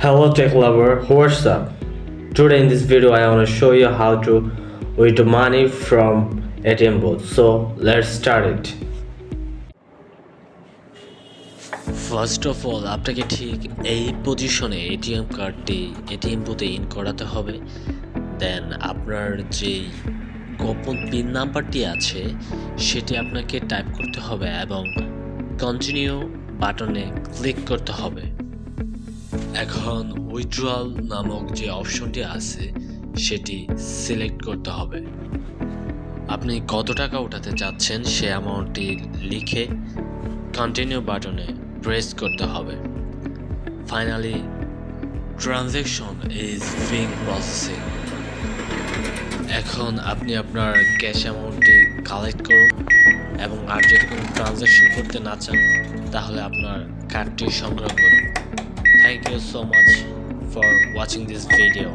Hello tech lover, what's up? Today in this video I want to show you how to withdraw money from ATM booth. So let's start it. First of all আপনাকে ঠিক এই পজিশনে ATM কার্ডটি ATM বুথে in করাতে হবে। দেন আপনার যেই গোপন পিন নাম্বারটি আছে সেটি আপনাকে টাইপ করতে হবে এবং কন্টিনিউ বাটনে ক্লিক করতে হবে। এখন উইথড্রয়াল নামক যে অপশনটি আছে সেটি সিলেক্ট করতে হবে। আপনি কত টাকা উঠাতে চাচ্ছেন সে অ্যামাউন্টটি লিখে কন্টিনিউ বাটনে প্রেস করতে হবে। Finally transaction is being processing. এখন আপনি আপনার ক্যাশ অ্যামাউন্টটি কালেক্ট করুন এবং আর যদি কোনো ট্রানজ্যাকশন করতে না চান তাহলে আপনার কার্ডটি সংগ্রহ করুন। Thank you so much for watching this video.